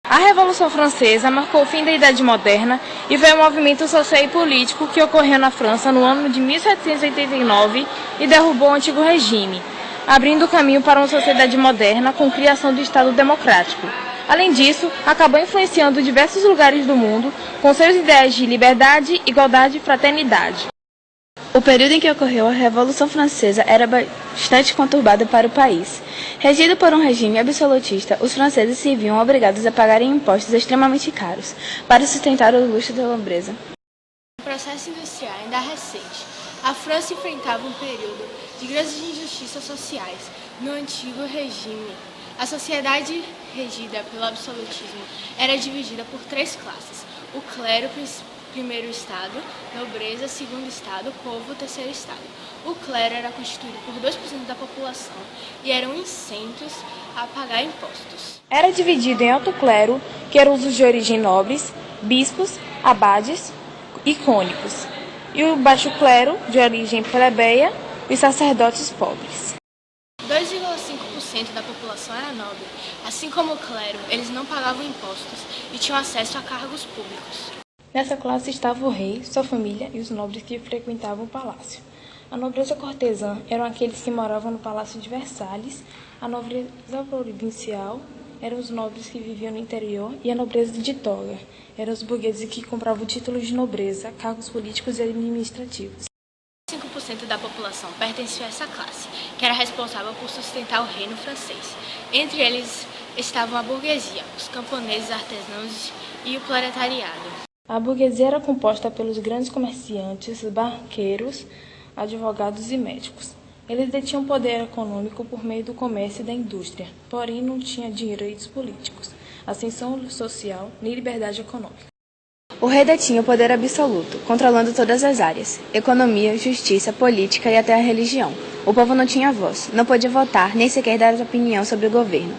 A Revolução Francesa marcou o fim da Idade Moderna e foi um movimento social e político que ocorreu na França no ano de 1789 e derrubou o antigo regime, abrindo o caminho para uma sociedade moderna com a criação do Estado democrático. Além disso, acabou influenciando diversos lugares do mundo com seus ideais de liberdade, igualdade e fraternidade. O período em que ocorreu a Revolução Francesa era bastante conturbado para o país. Regido por um regime absolutista, os franceses se viam obrigados a pagarem impostos extremamente caros para sustentar o luxo da nobreza. O processo industrial ainda recente, a França enfrentava um período de grandes injustiças sociais no antigo regime. A sociedade regida pelo absolutismo era dividida por três classes: o clero, primeiro estado, nobreza, segundo estado, povo, terceiro estado. O clero era constituído por 2% da população e eram isentos a pagar impostos. Era dividido em alto clero, que eram os de origem nobres, bispos, abades e cônicos, e o baixo clero, de origem plebeia, e sacerdotes pobres. 2,5% da população era nobre. Assim como o clero, eles não pagavam impostos e tinham acesso a cargos públicos. Nessa classe estava o rei, sua família e os nobres que frequentavam o palácio. A nobreza cortesã eram aqueles que moravam no Palácio de Versalhes, a nobreza provincial eram os nobres que viviam no interior e a nobreza de toga eram os burgueses que compravam títulos de nobreza, cargos políticos e administrativos. 5% da população pertencia a essa classe, que era responsável por sustentar o reino francês. Entre eles estavam a burguesia, os camponeses, artesãos e o proletariado. A burguesia era composta pelos grandes comerciantes, banqueiros, advogados e médicos. Eles detinham poder econômico por meio do comércio e da indústria, porém não tinham direitos políticos, ascensão social nem liberdade econômica. O rei detinha o poder absoluto, controlando todas as áreas: economia, justiça, política e até a religião. O povo não tinha voz, não podia votar, nem sequer dar opinião sobre o governo.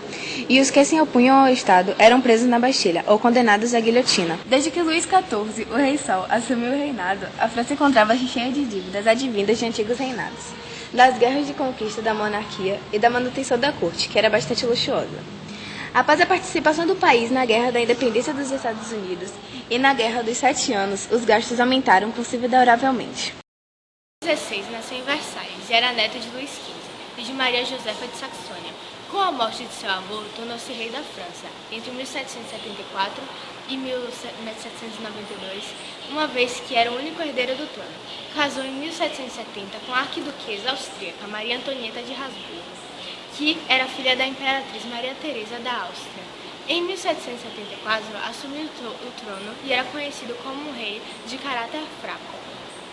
E os que se opunham ao Estado eram presos na Bastilha ou condenados à guilhotina. Desde que Luís XIV, o Rei Sol, assumiu o reinado, a França encontrava-se cheia de dívidas advindas de antigos reinados, das guerras de conquista da monarquia e da manutenção da corte, que era bastante luxuosa. Após a participação do país na Guerra da Independência dos Estados Unidos e na Guerra dos 7 Anos, os gastos aumentaram consideravelmente. Luís XVI nasceu em Versalhes e era neto de Luís XV e de Maria Josefa de Saxônia. Com a morte de seu avô, tornou-se rei da França entre 1774 e 1792, uma vez que era o único herdeiro do trono. Casou em 1770 com a arquiduquesa austríaca Maria Antonieta de Habsburgo, que era filha da imperatriz Maria Teresa da Áustria. Em 1774, assumiu o trono e era conhecido como um rei de caráter fraco,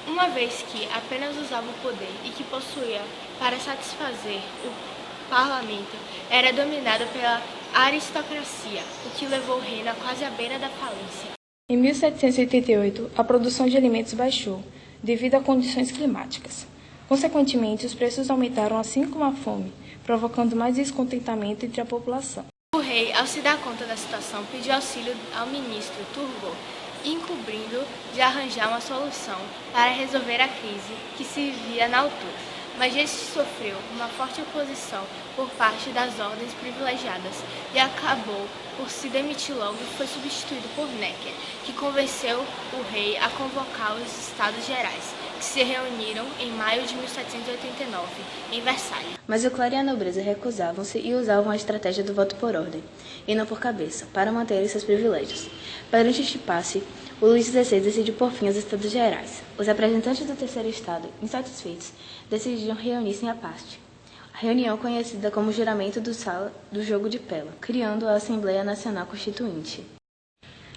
uma vez que apenas usava o poder e que possuía para satisfazer o parlamento, era dominado pela aristocracia, o que levou o reino a quase à beira da falência. Em 1788, a produção de alimentos baixou, devido a condições climáticas. Consequentemente, os preços aumentaram assim como a fome, provocando mais descontentamento entre a população. O rei, ao se dar conta da situação, pediu auxílio ao ministro Turgot, incumbindo de arranjar uma solução para resolver a crise que se vivia na altura. Mas este sofreu uma forte oposição por parte das ordens privilegiadas e acabou por se demitir logo e foi substituído por Necker, que convenceu o rei a convocar os Estados Gerais, que se reuniram em maio de 1789, em Versalhes. Mas o clero e a nobreza recusavam-se e usavam a estratégia do voto por ordem, e não por cabeça, para manter seus privilégios. Perante este impasse, o Luís XVI decidiu por fim aos Estados Gerais. Os representantes do terceiro estado, insatisfeitos, decidiram reunir-se à parte. A reunião conhecida como juramento do Jogo de Pela, criando a Assembleia Nacional Constituinte.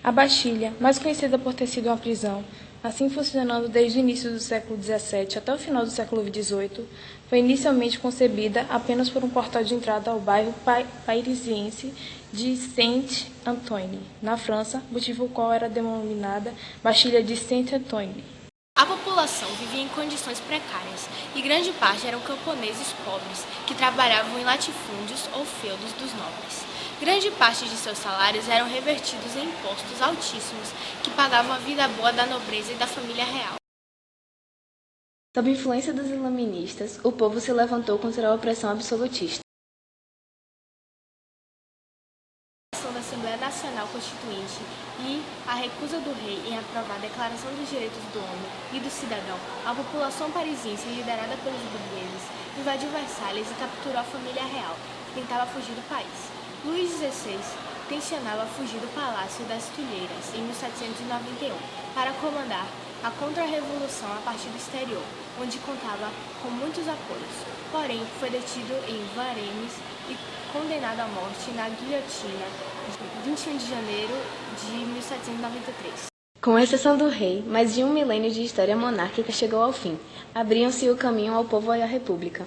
A Bastilha, mais conhecida por ter sido uma prisão, assim funcionando desde o início do século XVII até o final do século XVIII, foi inicialmente concebida apenas por um portal de entrada ao bairro parisiense de Saint-Antoine, na França, motivo qual era denominada Bastilha de Saint-Antoine. A população vivia em condições precárias e grande parte eram camponeses pobres que trabalhavam em latifúndios ou feudos dos nobres. Grande parte de seus salários eram revertidos em impostos altíssimos que pagavam a vida boa da nobreza e da família real. Sob influência dos iluministas, o povo se levantou contra a opressão absolutista. da Assembleia Nacional Constituinte e a recusa do rei em aprovar a Declaração dos Direitos do Homem e do Cidadão, a população parisiense, liderada pelos burgueses, invadiu Versalhes e capturou a família real, que tentava fugir do país. Luís XVI tensionava fugir do Palácio das Tulheiras em 1791 para comandar a contra-revolução a partir do exterior, onde contava com muitos apoios. Porém, foi detido em Varennes e condenado à morte na guilhotina, 21 de janeiro de 1793. Com exceção do rei, mais de um milênio de história monárquica chegou ao fim. Abriam-se o caminho ao povo e à república.